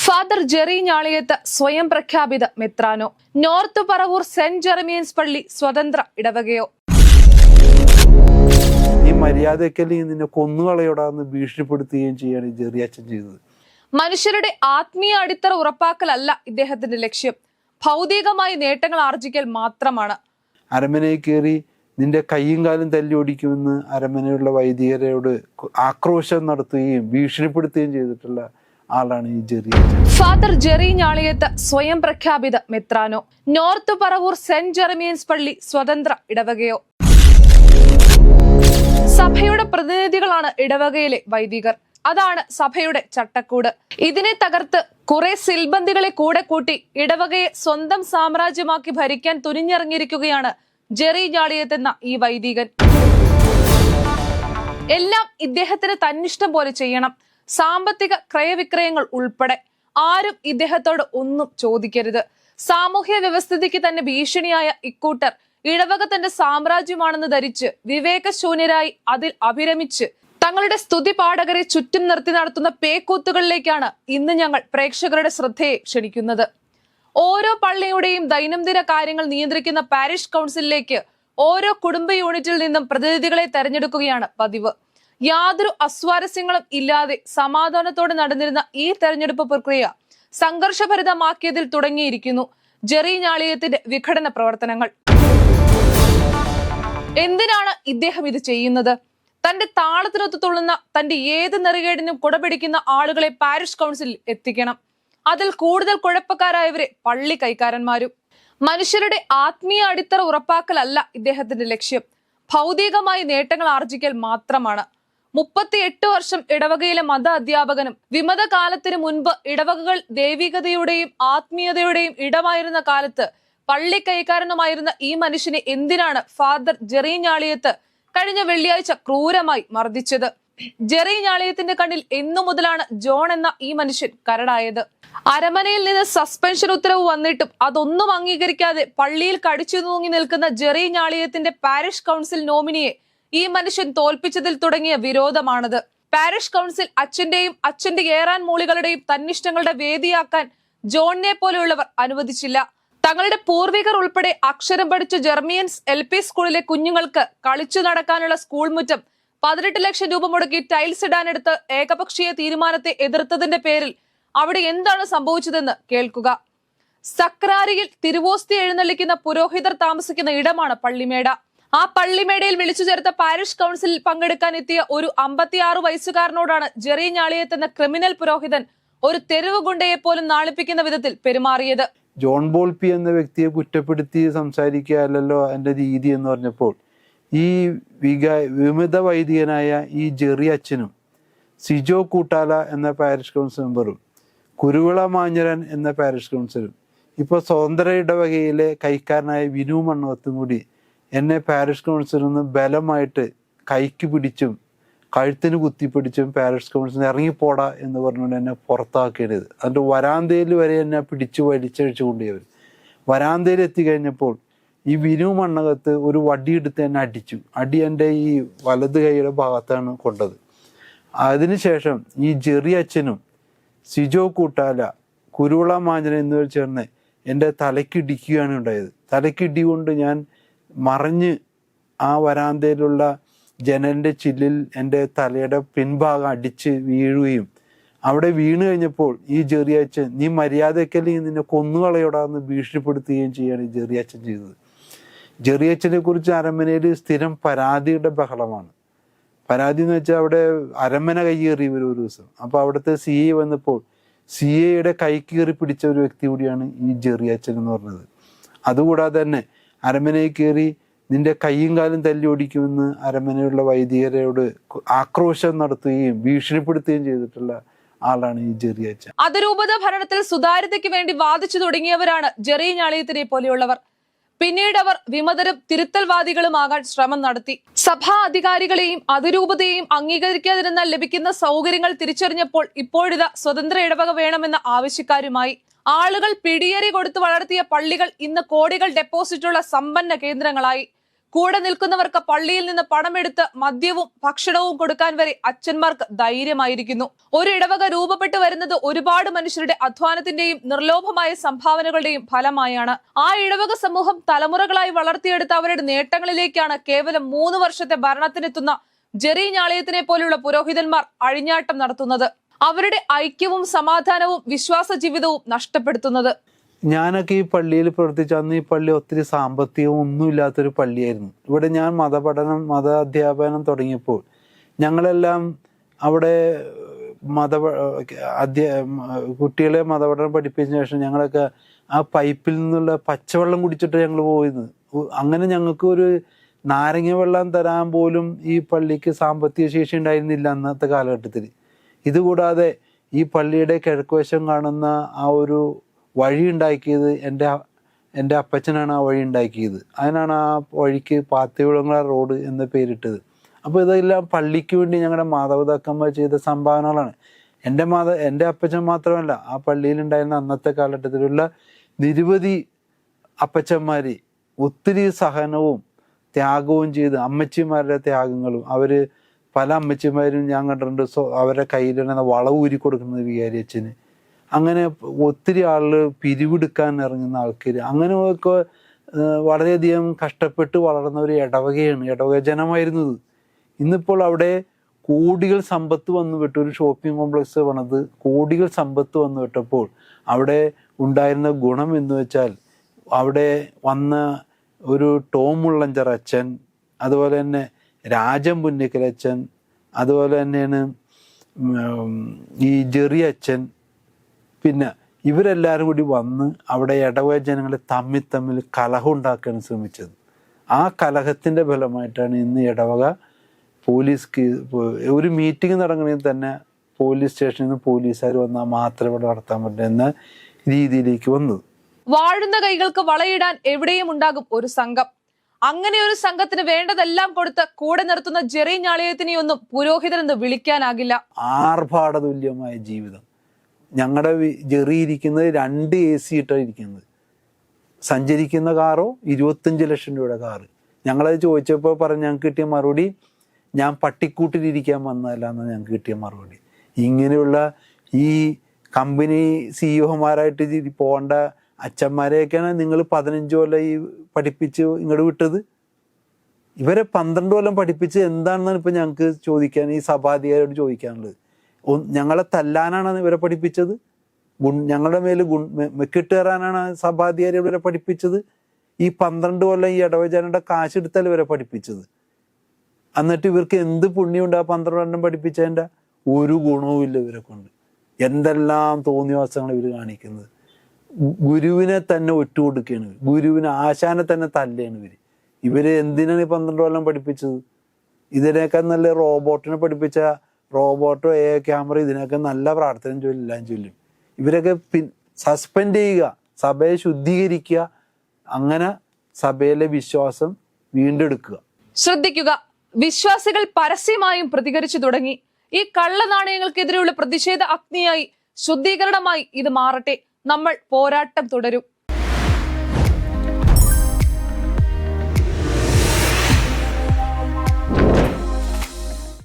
Father Jerry Njaliyath സ്വയം പ്രഖ്യാപിത മെത്രാനോ. North Paravur saint ജെറമിയൻസ് പള്ളി സ്വതന്ത്ര ഇടവകയോ. ഈ മര്യാദക്കല്ലേ നിന്നെ കൊന്നുകളയോടാന്ന് ഭീഷണിപ്പെടുത്തുകയും ചെയ്യാണ് ജെറി അച്ഛൻ ചെയ്തത്. മനുഷ്യരുടെ ആത്മീയ അടിത്തറ ഉറപ്പാക്കലല്ല ഇദ്ദേഹത്തിന്റെ ലക്ഷ്യം, ഭൗതികമായി നേട്ടങ്ങൾ ആർജിക്കൽ മാത്രമാണ്. അരമനയിൽ കയറി നിന്റെ കയ്യും കാലും തല്ലി ഓടിക്കുമെന്ന് അരമനയുള്ള വൈദികരോട് ആക്രോശം നടത്തുകയും ഭീഷണിപ്പെടുത്തുകയും ചെയ്തിട്ടുള്ള ആളാണ് ഈ ജെറി. ഫാദർ ജെറി ഞാളിയത്ത് സ്വയം പ്രഖ്യാപിത മെത്രാനോ. നോർത്ത് പറവൂർ സെന്റ് ജെറമിയൻസ് പള്ളി സ്വതന്ത്ര ഇടവകയോ. സഭയുടെ പ്രതിനിധികളാണ് ഇടവകയിലെ വൈദികർ. അതാണ് സഭയുടെ ചട്ടക്കൂട്. ഇതിനെ തകർത്ത് കുറെ സിൽബന്ദികളെ കൂടെ കൂട്ടി ഇടവകയെ സ്വന്തം സാമ്രാജ്യമാക്കി ഭരിക്കാൻ തുനിഞ്ഞിറങ്ങിയിരിക്കുകയാണ് ജെറി ഞാളിയത്ത് എന്ന ഈ വൈദികൻ. എല്ലാം ഇദ്ദേഹത്തിന് തന്നിഷ്ടം പോലെ ചെയ്യണം, സാമ്പത്തിക ക്രയവിക്രയങ്ങൾ ഉൾപ്പെടെ. ആരും ഇദ്ദേഹത്തോട് ഒന്നും ചോദിക്കരുത്. സാമൂഹ്യ വ്യവസ്ഥിതിക്ക് തന്നെ ഭീഷണിയായ ഇക്കൂട്ടർ ഇടവക തന്റെ സാമ്രാജ്യമാണെന്ന് ധരിച്ച് വിവേകശൂന്യരായി അതിൽ അഭിരമിച്ച് തങ്ങളുടെ സ്തുതി പാഠകരെ ചുറ്റും നിർത്തി നടത്തുന്ന പേക്കൂത്തുകളിലേക്കാണ് ഇന്ന് ഞങ്ങൾ പ്രേക്ഷകരുടെ ശ്രദ്ധയെ ക്ഷണിക്കുന്നത്. ഓരോ പള്ളിയുടെയും ദൈനംദിന കാര്യങ്ങൾ നിയന്ത്രിക്കുന്ന പാരിഷ് കൗൺസിലിലേക്ക് ഓരോ കുടുംബ യൂണിറ്റിൽ നിന്നും പ്രതിനിധികളെ തെരഞ്ഞെടുക്കുകയാണ് പതിവ്. യാതൊരു അസ്വാരസ്യങ്ങളും ഇല്ലാതെ സമാധാനത്തോടെ നടന്നിരുന്ന ഈ തെരഞ്ഞെടുപ്പ് പ്രക്രിയ സംഘർഷഭരിതമാക്കിയതിൽ തുടങ്ങിയിരിക്കുന്നു ജെറി ഞാളിയത്തിന്റെ വിഘടന പ്രവർത്തനങ്ങൾ. എന്തിനാണ് ഇദ്ദേഹം ഇത് ചെയ്യുന്നത്? തന്റെ താളത്തിനൊത്തു തുള്ളുന്ന തന്റെ ഏത് നെറുകേടിനും കുടപിടിക്കുന്ന ആളുകളെ പാരിഷ് കൗൺസിലിൽ എത്തിക്കണം. അതിൽ കൂടുതൽ കുഴപ്പക്കാരായവരെ പള്ളി കൈക്കാരന്മാരും. മനുഷ്യരുടെ ആത്മീയ അടിത്തറ ഉറപ്പാക്കലല്ല ഇദ്ദേഹത്തിന്റെ ലക്ഷ്യം, ഭൗതികമായി നേട്ടങ്ങൾ ആർജിക്കൽ മാത്രമാണ്. 38 വർഷം ഇടവകയിലെ മത അധ്യാപകനും വിമത കാലത്തിന് മുൻപ് ഇടവകകൾ ദൈവികതയുടെയും ആത്മീയതയുടെയും ഇടമായിരുന്ന കാലത്ത് പള്ളി കൈക്കാരനുമായിരുന്ന ഈ മനുഷ്യനെ എന്തിനാണ് ഫാദർ ജെറി ഞാളിയത്ത് കഴിഞ്ഞ വെള്ളിയാഴ്ച ക്രൂരമായി മർദ്ദിച്ചത്? ജെറി ഞാളിയത്തിന്റെ കണ്ണിൽ എന്നു മുതലാണ് ജോൺ എന്ന ഈ മനുഷ്യൻ കരടായത്? അരമനയിൽ നിന്ന് സസ്പെൻഷൻ ഉത്തരവ് വന്നിട്ടും അതൊന്നും അംഗീകരിക്കാതെ പള്ളിയിൽ കടിച്ചു തൂങ്ങി നിൽക്കുന്ന ജെറി ഞാളിയത്തിന്റെ പാരിഷ് കൗൺസിൽ നോമിനിയെ ഈ മനുഷ്യൻ തോൽപ്പിച്ചതിൽ തുടങ്ങിയ വിരോധമാണത്. പാരിഷ് കൗൺസിൽ അച്ഛന്റെയും അച്ഛന്റെ ഏറാൻ മൂളികളുടെയും തന്നിഷ്ടങ്ങളുടെ വേദിയാക്കാൻ ജോണിനെ പോലെയുള്ളവർ അനുവദിച്ചില്ല. തങ്ങളുടെ പൂർവികർ ഉൾപ്പെടെ അക്ഷരം പഠിച്ച ജെർമിയൻസ് LP സ്കൂളിലെ കുഞ്ഞുങ്ങൾക്ക് കളിച്ചു നടക്കാനുള്ള സ്കൂൾ മുറ്റം 18 ലക്ഷം രൂപ മുടക്കി ടൈൽസ് ഇടാനെടുത്ത് ഏകപക്ഷീയ തീരുമാനത്തെ എതിർത്തതിന്റെ പേരിൽ അവിടെ എന്താണ് സംഭവിച്ചതെന്ന് കേൾക്കുക. സക്രാരിയിൽ തിരുവോസ്തി എഴുന്നള്ളിക്കുന്ന പുരോഹിതർ താമസിക്കുന്ന ഇടമാണ് പള്ളിമേട. ആ പള്ളിമേടയിൽ വിളിച്ചു ചേർത്ത പാരിഷ് കൗൺസിലിൽ പങ്കെടുക്കാൻ എത്തിയ ഒരു 56 വയസ്സുകാരനോടാണ് ജെറി ഞാളിയത്ത് എന്ന ക്രിമിനൽ പുരോഹിതൻ ഒരു തെരുവ് ഗുണ്ടയെ പോലും നാളിപ്പിക്കുന്ന വിധത്തിൽ പെരുമാറിയത്. ജോൺ ബോൾപി എന്ന വ്യക്തിയെ കുറ്റപ്പെടുത്തി സംസാരിക്കുക അല്ലല്ലോ എന്റെ രീതി എന്ന് പറഞ്ഞപ്പോൾ ഈ വിമത വൈദികനായ ഈ ജെറി അച്ഛനും സിജോ കൂട്ടാല എന്ന പാരിഷ് കൗൺസിൽ മെമ്പറും കുരുവിള മാഞ്ഞരൻ എന്ന പാരിഷ് കൗൺസിലും ഇപ്പോൾ സ്വതന്ത്ര ഇടവകയിലെ കൈക്കാരനായ വിനു മണ്ണവത്തും കൂടി എന്നെ പാരിഷ് കൗൺസിലിൽ നിന്ന് ബലമായിട്ട് കൈക്ക് പിടിച്ചും കഴുത്തിന് കുത്തിപ്പിടിച്ചും പാരിഷ് കൗൺസിൽ ഇറങ്ങിപ്പോടാ എന്ന് പറഞ്ഞുകൊണ്ട് എന്നെ പുറത്താക്കിയത്. അതിൻ്റെ വരാന്തയിൽ വരെ എന്നെ പിടിച്ചു വലിച്ചഴിച്ചു കൊണ്ടുപോയവർ. വരാന്തയിൽ എത്തിക്കഴിഞ്ഞപ്പോൾ ഈ വിനു മണ്ണകത്ത് ഒരു വടിയെടുത്ത് എന്നെ അടിച്ചു. അടി എൻ്റെ ഈ വലത് കൈയുടെ ഭാഗത്താണ് കൊണ്ടത്. അതിനുശേഷം ഈ ജെറി അച്ഛനും സിജോ കൂട്ടാല കുരുവിള മാഞ്ഞന എന്നിവർ ചേർന്ന് എൻ്റെ തലക്കിടിക്കുകയാണ് ഉണ്ടായത്. തലക്കിടി കൊണ്ട് ഞാൻ മറിഞ്ഞ് ആ വരാന്തയിലുള്ള ജനലിൻ്റെ ചില്ലിൽ എൻ്റെ തലയുടെ പിൻഭാഗം അടിച്ച് വീഴുകയും അവിടെ വീണ് കഴിഞ്ഞപ്പോൾ ഈ ജെറി അച്ഛൻ നീ മര്യാദക്കല്ലേ നിന്നെ കൊന്നുകളയോടാന്ന് ഭീഷണിപ്പെടുത്തുകയും ചെയ്യാണ് ഈ ജെറി അച്ഛൻ ചെയ്തത്. ജെറി അച്ഛനെ കുറിച്ച് അരമനയിൽ സ്ഥിരം പരാതിയുടെ ബഹളമാണ്. പരാതി എന്ന് വെച്ചാൽ അവിടെ അരമന കയ്യേറി ഒരു ദിവസം. അപ്പോൾ അവിടുത്തെ CA വന്നപ്പോൾ CAയുടെ കൈക്കേറി പിടിച്ച ഒരു വ്യക്തി കൂടിയാണ് ഈ ജെറി അച്ഛൻ എന്ന് പറഞ്ഞത്. അതുകൂടാതെ തന്നെ അരമനയിൽ കയറി നിന്റെ കയ്യും കാലും തല്ലി ഓടിക്കുമെന്ന് അരമനയുള്ള വൈദികരോട് ആക്രോശം നടത്തുകയും ഭീഷണിപ്പെടുത്തുകയും ചെയ്തിട്ടുള്ള ആളാണ് ഈ ജെറി അച്ഛൻ. അതിരൂപത ഭരണത്തിൽ സുതാര്യതയ്ക്ക് വേണ്ടി വാദിച്ചു തുടങ്ങിയവരാണ് ജെറി ഞാളിയത്തിനെ പോലെയുള്ളവർ. പിന്നീട് അവർ വിമതരും തിരുത്തൽവാദികളുമാകാൻ ശ്രമം നടത്തി. സഭാ അധികാരികളെയും അതിരൂപതയെയും അംഗീകരിക്കാതിരുന്നാൽ ലഭിക്കുന്ന സൗകര്യങ്ങൾ തിരിച്ചറിഞ്ഞപ്പോൾ ഇപ്പോഴിതാ സ്വതന്ത്ര ഇടവക വേണമെന്ന ആവശ്യക്കാരുമായി. ആളുകൾ പിടിയേറി കൊടുത്ത് വളർത്തിയ പള്ളികൾ ഇന്ന് കോടികൾ ഡെപ്പോസിറ്റുള്ള സമ്പന്ന കേന്ദ്രങ്ങളായി. കൂടെ നിൽക്കുന്നവർക്ക് പള്ളിയിൽ നിന്ന് പണമെടുത്ത് മദ്യവും ഭക്ഷണവും കൊടുക്കാൻ വരെ അച്ഛന്മാർക്ക് ധൈര്യമായിരിക്കുന്നു. ഒരു ഇടവക രൂപപ്പെട്ടു വരുന്നത് ഒരുപാട് മനുഷ്യരുടെ അധ്വാനത്തിന്റെയും നിർലോഭമായ സംഭാവനകളുടെയും ഫലമായാണ്. ആ ഇടവക സമൂഹം തലമുറകളായി വളർത്തിയെടുത്ത അവരുടെ നേട്ടങ്ങളിലേക്കാണ് കേവലം 3 വർഷത്തെ ഭരണത്തിനെത്തുന്ന ജെറി ഞാളിയത്തിനെ പോലുള്ള പുരോഹിതന്മാർ അഴിഞ്ഞാട്ടം നടത്തുന്നത്. അവരുടെ ഐക്യവും സമാധാനവും വിശ്വാസ ജീവിതവും നഷ്ടപ്പെടുത്തുന്നത്. ഞാനൊക്കെ ഈ പള്ളിയിൽ പ്രവർത്തിച്ച അന്ന് ഈ പള്ളി ഒത്തിരി സാമ്പത്തികം ഒന്നുമില്ലാത്തൊരു പള്ളിയായിരുന്നു. ഇവിടെ ഞാൻ മത അധ്യാപനം തുടങ്ങിയപ്പോൾ ഞങ്ങളെല്ലാം അവിടെ കുട്ടികളെ മതപഠനം പഠിപ്പിച്ചതിന് ശേഷം ഞങ്ങളൊക്കെ ആ പൈപ്പിൽ നിന്നുള്ള പച്ചവെള്ളം കുടിച്ചിട്ട് ഞങ്ങൾ പോയിരുന്നു. അങ്ങനെ ഞങ്ങൾക്ക് ഒരു നാരങ്ങ വെള്ളം തരാൻ പോലും ഈ പള്ളിക്ക് സാമ്പത്തിക ശേഷി ഉണ്ടായിരുന്നില്ല അന്നത്തെ കാലഘട്ടത്തിൽ. ഇതുകൂടാതെ ഈ പള്ളിയുടെ കിഴക്കുവശം കാണുന്ന ആ ഒരു വഴി ഉണ്ടാക്കിയത് എൻ്റെ അപ്പച്ചനാണ്. ആ വഴി ഉണ്ടാക്കിയത്. അതിനാണ് ആ വഴിക്ക് പാത്തിവിളങ്ങ റോഡ് എന്ന പേരിട്ടത്. അപ്പോൾ ഇതെല്ലാം പള്ളിക്ക് വേണ്ടി ഞങ്ങളുടെ മാതാപിതാക്കന്മാർ ചെയ്ത സംഭാവനകളാണ്. എൻ്റെ അപ്പച്ചൻ മാത്രമല്ല, ആ പള്ളിയിലുണ്ടായിരുന്ന അന്നത്തെ കാലഘട്ടത്തിലുള്ള നിരവധി അപ്പച്ചന്മാർ ഒത്തിരി സഹനവും ത്യാഗവും ചെയ്ത്, അമ്മച്ചിമാരുടെ ത്യാഗങ്ങളും. പല അമ്മച്ചിമാരും ഞാൻ കണ്ടിട്ടുണ്ട് അവരുടെ കയ്യിലിരുന്ന വള ഊരി കൊടുക്കുന്നത് വികാരി അച്ഛന്. അങ്ങനെ ഒത്തിരി ആളുകൾ പിരിവെടുക്കാൻ ഇറങ്ങുന്ന ആൾക്കാർ, അങ്ങനെയൊക്കെ വളരെയധികം കഷ്ടപ്പെട്ട് വളർന്ന ഒരു ഇടവക ജനമായിരുന്നത്. ഇന്നിപ്പോൾ അവിടെ കോടികൾ സമ്പത്ത് വന്നു വിട്ടു. ഒരു ഷോപ്പിംഗ് കോംപ്ലക്സ് പണിത് കോടികൾ സമ്പത്ത് വന്നു വിട്ടപ്പോൾ അവിടെ ഉണ്ടായിരുന്ന ഗുണം എന്ന് വെച്ചാൽ, അവിടെ വന്ന ഒരു ടോം മുള്ളഞ്ചർ അച്ഛൻ, അതുപോലെ തന്നെ രാജൻ പുന്നക്കലച്ഛൻ, അതുപോലെ തന്നെയാണ് ഈ ജെറി അച്ഛൻ, പിന്നെ ഇവരെല്ലാവരും കൂടി വന്ന് അവിടെ ഇടവക ജനങ്ങളെ തമ്മിൽ കലഹം ഉണ്ടാക്കാൻ ശ്രമിച്ചത്. ആ കലഹത്തിൻ്റെ ഫലമായിട്ടാണ് ഇന്ന് ഇടവക ഒരു മീറ്റിംഗ് നടക്കണമെങ്കിൽ തന്നെ പോലീസ് സ്റ്റേഷനിൽ നിന്ന് പോലീസുകാർ വന്നാൽ മാത്രമേ ഇവിടെ നടത്താൻ പറ്റുന്ന രീതിയിലേക്ക് വന്നത്. വാഴുന്ന കൈകൾക്ക് വളയിടാൻ എവിടെയും ഉണ്ടാകും ഒരു സംഘം. അങ്ങനെ ഒരു സംഘത്തിന് വേണ്ടതെല്ലാം കൊടുത്ത് കൂടെ നിർത്തുന്ന ജെറി ഞാളിയത്തിനെയൊന്നും പുരോഹിതനെന്ന് വിളിക്കാനാകില്ല. ആർഭാടതുല്യമായ ജീവിതം. ഞങ്ങളുടെ ജെറി ഇരിക്കുന്നത് 2 AC ഇട്ടാണ് ഇരിക്കുന്നത്. സഞ്ചരിക്കുന്ന കാറോ 25 ലക്ഷം രൂപയുടെ കാറ്. ഞങ്ങളത് ചോദിച്ചപ്പോൾ ഞങ്ങൾക്ക് കിട്ടിയ മറുപടി, ഞാൻ പട്ടിക്കൂട്ടിലിരിക്കാൻ വന്നതല്ല എന്നാണ് ഞങ്ങൾക്ക് കിട്ടിയ മറുപടി. ഇങ്ങനെയുള്ള ഈ കമ്പനി സിഇഒമാരായിട്ട് പോകേണ്ട അച്ഛന്മാരെയൊക്കെയാണ് നിങ്ങൾ 15 കൊല്ലം ഈ പഠിപ്പിച്ച് ഇങ്ങോട്ട് വിട്ടത്. ഇവരെ 12 കൊല്ലം പഠിപ്പിച്ച് എന്താണെന്നാണ് ഇപ്പം ഞങ്ങൾക്ക് ചോദിക്കാൻ, ഈ സഭാധികാരോട് ചോദിക്കാനുള്ളത്. ഞങ്ങളെ തല്ലാനാണ് ഇവരെ പഠിപ്പിച്ചത്? ഞങ്ങളുടെ മേൽ മെക്കിട്ടേറാനാണ് സഭാധികാരി ഇവരെ പഠിപ്പിച്ചത്? ഈ 12 കൊല്ലം ഈ ഇടവജനയുടെ കാശ് എടുത്താൽ ഇവരെ പഠിപ്പിച്ചത്. എന്നിട്ട് ഇവർക്ക് എന്ത് പുണ്യമുണ്ട് ആ 12 കൊല്ലം പഠിപ്പിച്ചതിൻ്റെ? ഒരു ഗുണവും ഇല്ല ഇവരെ കൊണ്ട്. എന്തെല്ലാം തോന്നിവാസങ്ങൾ ഇവർ കാണിക്കുന്നത്. ഗുരുവിനെ തന്നെ ഒറ്റുകൊടുക്കുകയാണ്. ഗുരുവിനെ, ആശാനെ തന്നെ തല്ലുകയാണ് ഇവര് എന്തിനാണ് ഈ 12 കൊല്ലം പഠിപ്പിച്ചത്? ഇതിനേക്കാൾ നല്ല റോബോട്ടിനെ പഠിപ്പിച്ച റോബോട്ടോ ക്യാമറ ഇതിനൊക്കെ നല്ല പ്രാർത്ഥന എല്ലാം ചൊല്ലും. ഇവരൊക്കെ സസ്പെൻഡ് ചെയ്യുക, സഭയെ ശുദ്ധീകരിക്കുക, അങ്ങനെ സഭയിലെ വിശ്വാസം വീണ്ടെടുക്കുക. ശ്രദ്ധിക്കുക, വിശ്വാസികൾ പരസ്യമായും പ്രതികരിച്ചു തുടങ്ങി. ഈ കള്ളനാണയങ്ങൾക്കെതിരെയുള്ള പ്രതിഷേധ അഗ്നിയായി, ശുദ്ധീകരണമായി ഇത് മാറട്ടെ. നമ്മൾ പോരാട്ടം തുടരും.